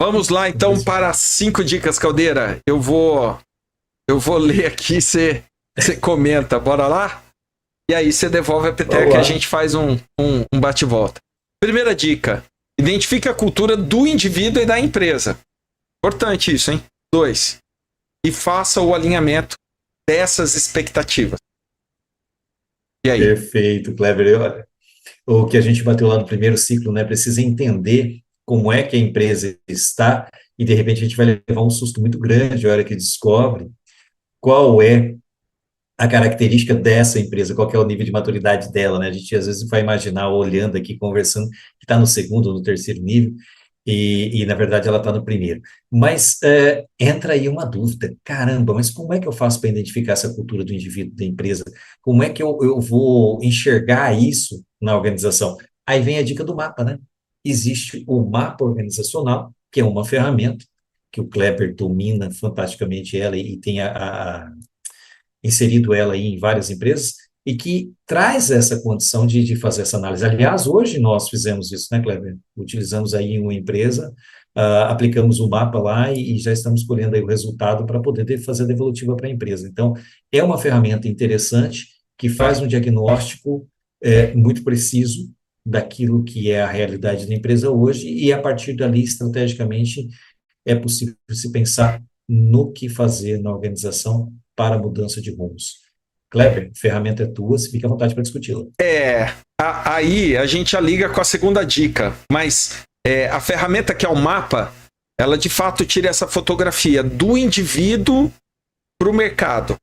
Vamos lá, então, para 5 dicas, Caldeira. Eu vou ler aqui, você comenta. Bora lá? E aí você devolve a peteca e a gente faz um bate-volta. Primeira dica. Identifique a cultura do indivíduo e da empresa. Importante isso, hein? 2. E faça o alinhamento dessas expectativas. E aí? Perfeito, Kleber. Olha, o que a gente bateu lá no primeiro ciclo, né? Precisa entender como é que a empresa está e, de repente, a gente vai levar um susto muito grande a hora que descobre qual é a característica dessa empresa, qual que é o nível de maturidade dela, né? A gente, às vezes, vai imaginar, olhando aqui, conversando, que está no segundo ou no terceiro nível, na verdade, ela está no primeiro. Mas entra aí uma dúvida. Caramba, mas como é que eu faço para identificar essa cultura do indivíduo, da empresa? Como é que eu vou enxergar isso na organização? Aí vem a dica do mapa, né? Existe o mapa organizacional, que é uma ferramenta que o Kleber domina fantasticamente ela e tem inserido ela aí em várias empresas, e que traz essa condição de fazer essa análise. Aliás, hoje nós fizemos isso, né, Kleber? Utilizamos aí em uma empresa, aplicamos o mapa lá e já estamos colhendo aí o resultado para poder fazer a devolutiva para a empresa. Então, é uma ferramenta interessante que faz um diagnóstico muito preciso daquilo que é a realidade da empresa hoje, e a partir dali, estrategicamente, é possível se pensar no que fazer na organização para a mudança de rumos. Kleber, a ferramenta é tua, se fica à vontade para discuti-la. Aí a gente já liga com a segunda dica, mas a ferramenta que é o mapa, ela de fato tira essa fotografia do indivíduo para o mercado.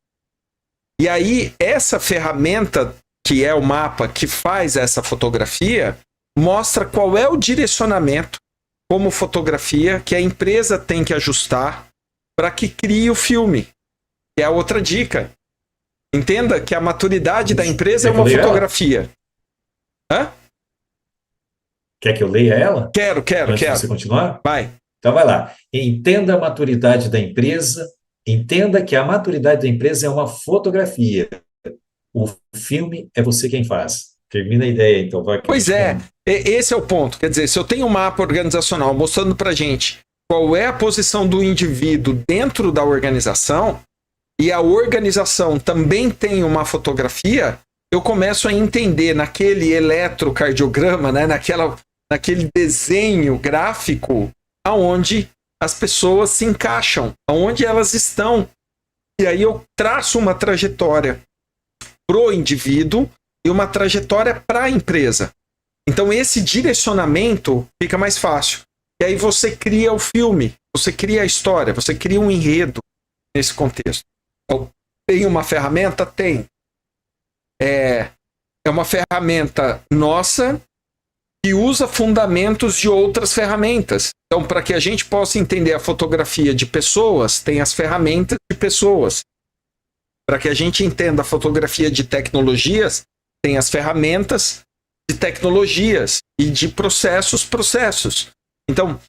E aí essa ferramenta, que é o mapa, que faz essa fotografia, mostra qual é o direcionamento como fotografia que a empresa tem que ajustar para que crie o filme. Que é a outra dica. Entenda que a maturidade da empresa é uma fotografia. Hã? Quer que eu leia ela? Quero. Antes de você continuar? Vai. Então vai lá. Entenda a maturidade da empresa. Entenda que a maturidade da empresa é uma fotografia. O filme é você quem faz. Termina a ideia, então. Vai. Pois é. Esse é o ponto. Quer dizer, se eu tenho um mapa organizacional mostrando pra gente qual é a posição do indivíduo dentro da organização, e a organização também tem uma fotografia, eu começo a entender naquele eletrocardiograma, né, naquele desenho gráfico, aonde as pessoas se encaixam, aonde elas estão. E aí eu traço uma trajetória pro indivíduo e uma trajetória para a empresa. Então esse direcionamento fica mais fácil. E aí você cria o filme, você cria a história, você cria um enredo nesse contexto. Então, tem uma ferramenta? Tem. É uma ferramenta nossa que usa fundamentos de outras ferramentas. Então, para que a gente possa entender a fotografia de pessoas, tem as ferramentas de pessoas. Para que a gente entenda a fotografia de tecnologias, tem as ferramentas de tecnologias e de processos. Então,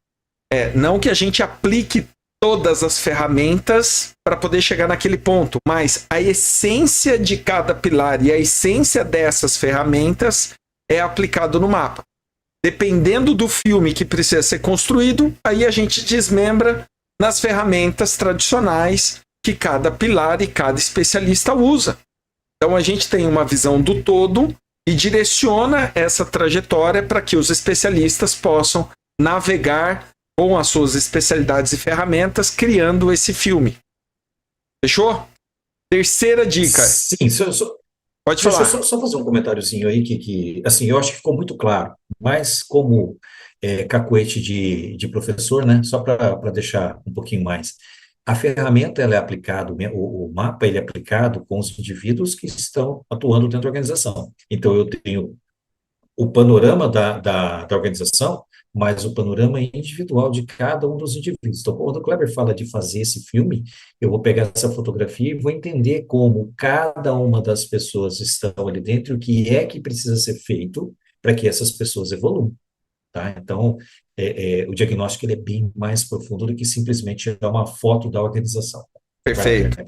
não que a gente aplique todas as ferramentas para poder chegar naquele ponto, mas a essência de cada pilar e a essência dessas ferramentas é aplicado no mapa. Dependendo do filme que precisa ser construído, aí a gente desmembra nas ferramentas tradicionais que cada pilar e cada especialista usa. Então a gente tem uma visão do todo e direciona essa trajetória para que os especialistas possam navegar com as suas especialidades e ferramentas, criando esse filme. Fechou? Terceira dica. Sim, pode falar. Deixa eu só fazer um comentáriozinho aí que assim, eu acho que ficou muito claro, mas como cacuete de professor, né? Só para deixar um pouquinho mais. A ferramenta, ela é aplicada, o mapa, ele é aplicado com os indivíduos que estão atuando dentro da organização. Então, eu tenho o panorama da organização, mas o panorama individual de cada um dos indivíduos. Então, quando o Kleber fala de fazer esse filme, eu vou pegar essa fotografia e vou entender como cada uma das pessoas estão ali dentro e o que é que precisa ser feito para que essas pessoas evoluam. Tá? Então, o diagnóstico ele é bem mais profundo do que simplesmente dar uma foto da organização. Perfeito.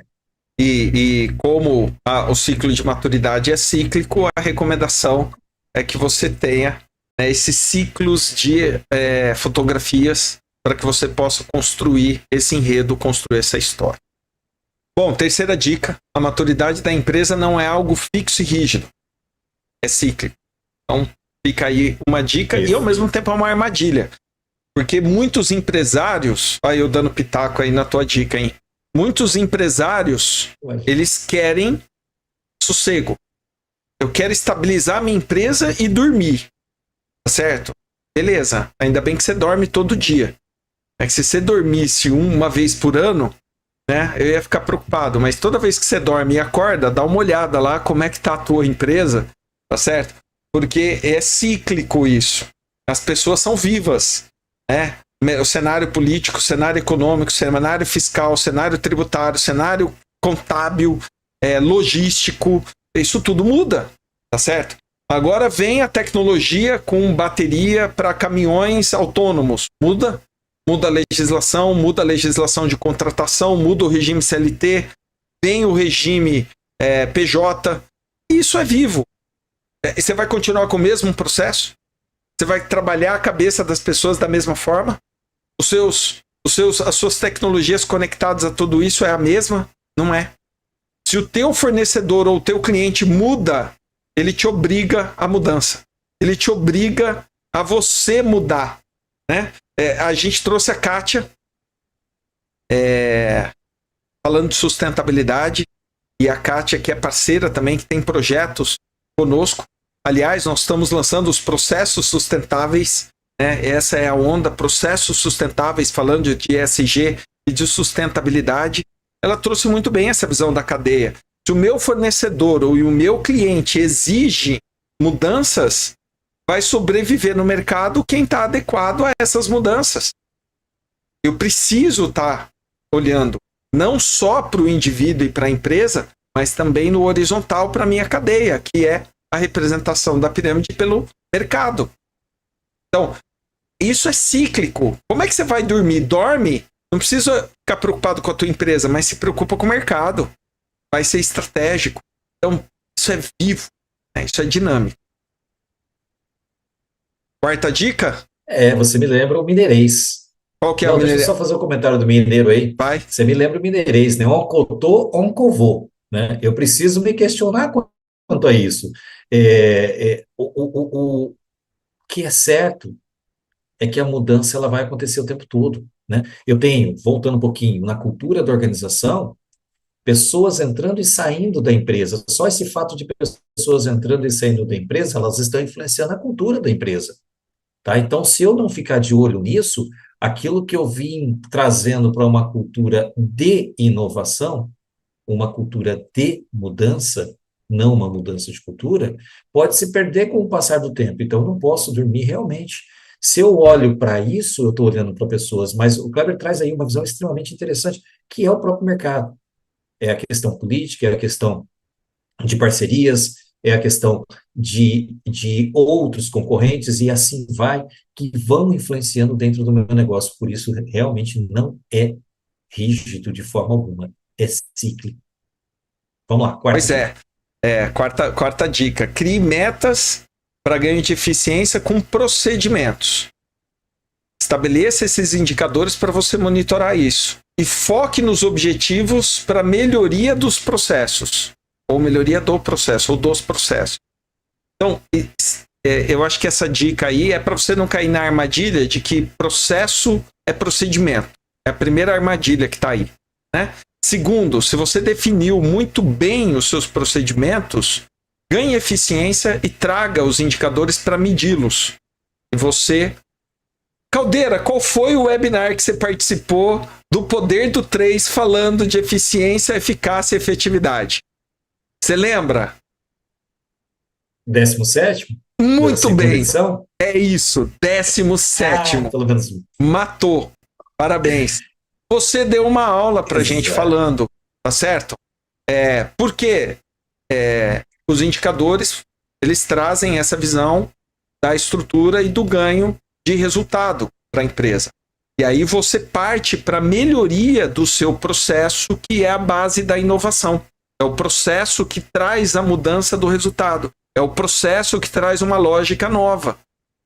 E como o ciclo de maturidade é cíclico, a recomendação é que você tenha esses ciclos de fotografias para que você possa construir esse enredo, construir essa história. Bom, terceira dica, a maturidade da empresa não é algo fixo e rígido, é cíclico. Então, fica aí uma dica e ao mesmo tempo é uma armadilha. Porque muitos empresários, aí eu dando pitaco aí na tua dica, hein? Muitos empresários, eles querem sossego. Eu quero estabilizar minha empresa e dormir. Tá certo? Beleza. Ainda bem que você dorme todo dia. É que se você dormisse uma vez por ano, né, eu ia ficar preocupado. Mas toda vez que você dorme e acorda, dá uma olhada lá como é que tá a tua empresa. Tá certo? Porque é cíclico isso. As pessoas são vivas, né? O cenário político, o cenário econômico, o cenário fiscal, o cenário tributário, o cenário contábil, logístico, isso tudo muda, tá certo? Agora vem a tecnologia com bateria para caminhões autônomos. Muda a legislação de contratação, muda o regime CLT, vem o regime PJ. Isso é vivo. Você vai continuar com o mesmo processo? Você vai trabalhar a cabeça das pessoas da mesma forma? As suas tecnologias conectadas a tudo isso é a mesma? Não é. Se o teu fornecedor ou o teu cliente muda, ele te obriga à mudança. Ele te obriga a você mudar, né? A gente trouxe a Kátia falando de sustentabilidade, e a Kátia, que é parceira também, que tem projetos conosco. Aliás, nós estamos lançando os processos sustentáveis, né? Essa é a onda, processos sustentáveis, falando de ESG e de sustentabilidade. Ela trouxe muito bem essa visão da cadeia. Se o meu fornecedor ou o meu cliente exige mudanças, vai sobreviver no mercado quem está adequado a essas mudanças. Eu preciso estar olhando não só para o indivíduo e para a empresa, mas também no horizontal para a minha cadeia, que é a representação da pirâmide pelo mercado. Então, isso é cíclico. Como é que você vai dormir? Dorme, não precisa ficar preocupado com a tua empresa, mas se preocupa com o mercado. Vai ser estratégico. Então, isso é vivo, né? Isso é dinâmico. Quarta dica? Você me lembra o mineirês. Qual que é o mineirês? Deixa eu só fazer um comentário do mineiro aí. Vai. Você me lembra o mineirês, né? Oncotô, oncovô, né? Eu preciso me questionar quanto a isso. O que é certo é que a mudança ela vai acontecer o tempo todo, né? Eu tenho, voltando um pouquinho, na cultura da organização, pessoas entrando e saindo da empresa. Só esse fato de pessoas entrando e saindo da empresa, elas estão influenciando a cultura da empresa. Tá? Então, se eu não ficar de olho nisso, aquilo que eu vim trazendo para uma cultura de inovação, uma cultura de mudança, não uma mudança de cultura, pode se perder com o passar do tempo. Então, eu não posso dormir realmente. Se eu olho para isso, eu estou olhando para pessoas, mas o Kleber traz aí uma visão extremamente interessante, que é o próprio mercado. É a questão política, é a questão de parcerias, é a questão de outros concorrentes, e assim vai, que vão influenciando dentro do meu negócio. Por isso, realmente não é rígido de forma alguma, é cíclico. Vamos lá, quarta dica. Quarta dica. Crie metas para ganho de eficiência com procedimentos. Estabeleça esses indicadores para você monitorar isso. E foque nos objetivos para melhoria dos processos. Ou melhoria do processo, ou dos processos. Então, eu acho que essa dica aí é para você não cair na armadilha de que processo é procedimento. É a primeira armadilha que está aí, né? Segundo, se você definiu muito bem os seus procedimentos, ganhe eficiência e traga os indicadores para medi-los. E você... Caldeira, qual foi o webinar que você participou do Poder do 3 falando de eficiência, eficácia e efetividade? Você lembra? 17º? Muito bem. Edição? É isso, 17º. Pelo menos. Matou. Parabéns. Você deu uma aula pra gente falando, tá certo? Porque os indicadores, eles trazem essa visão da estrutura e do ganho de resultado para a empresa. E aí você parte para a melhoria do seu processo, que é a base da inovação. É o processo que traz a mudança do resultado. É o processo que traz uma lógica nova,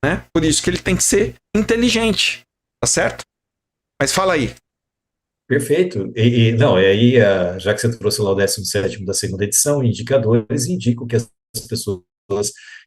né? Por isso que ele tem que ser inteligente, tá certo? Mas fala aí. Perfeito. Não, e aí, já que você trouxe lá o 17º da segunda edição, indicadores, indico que as pessoas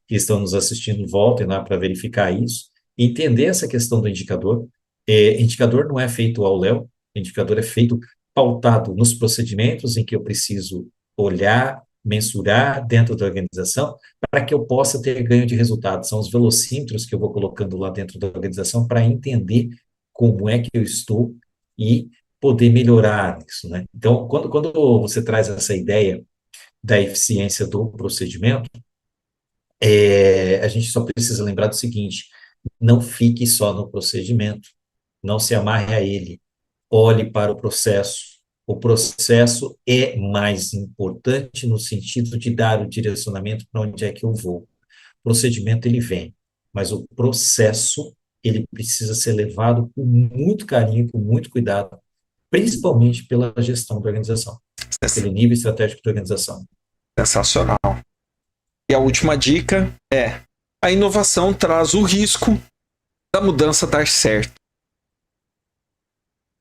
que estão nos assistindo voltem lá para verificar isso, entender essa questão do indicador. Indicador não é feito ao léu, indicador é feito pautado nos procedimentos em que eu preciso olhar, mensurar dentro da organização, para que eu possa ter ganho de resultado. São os velocímetros que eu vou colocando lá dentro da organização para entender como é que eu estou e poder melhorar isso, né? Então, quando você traz essa ideia da eficiência do procedimento, a gente só precisa lembrar do seguinte: não fique só no procedimento, não se amarre a ele, olhe para o processo. O processo é mais importante no sentido de dar o direcionamento para onde é que eu vou. O procedimento ele vem, mas o processo ele precisa ser levado com muito carinho, com muito cuidado, principalmente pela gestão da organização, pelo nível estratégico da organização. Sensacional. E a última dica é: a inovação traz o risco da mudança dar certo.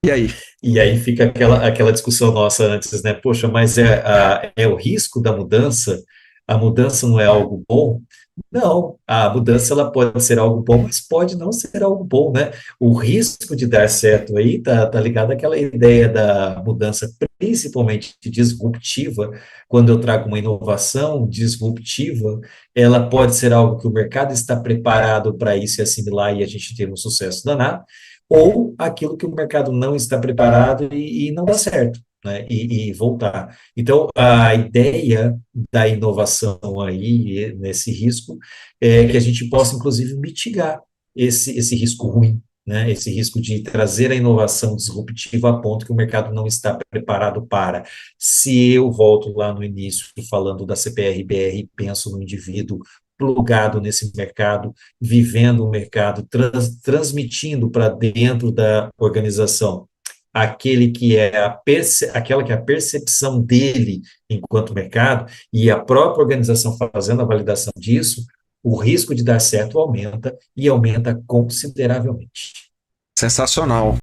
E aí? E aí fica aquela discussão nossa antes, né? Poxa, mas é o risco da mudança? A mudança não é algo bom? Não, a mudança ela pode ser algo bom, mas pode não ser algo bom, né? O risco de dar certo aí tá ligado àquela ideia da mudança, principalmente disruptiva. Quando eu trago uma inovação disruptiva, ela pode ser algo que o mercado está preparado para isso e assimilar e a gente ter um sucesso danado, ou aquilo que o mercado não está preparado e não dá certo, né? E voltar. Então, a ideia da inovação aí, nesse risco, é que a gente possa, inclusive, mitigar esse risco ruim, né? Esse risco de trazer a inovação disruptiva a ponto que o mercado não está preparado para. Se eu volto lá no início, falando da CPR-BR, e penso no indivíduo plugado nesse mercado, vivendo o mercado, transmitindo para dentro da organização aquela que é a percepção dele enquanto mercado, e a própria organização fazendo a validação disso, o risco de dar certo aumenta e aumenta consideravelmente. Sensacional.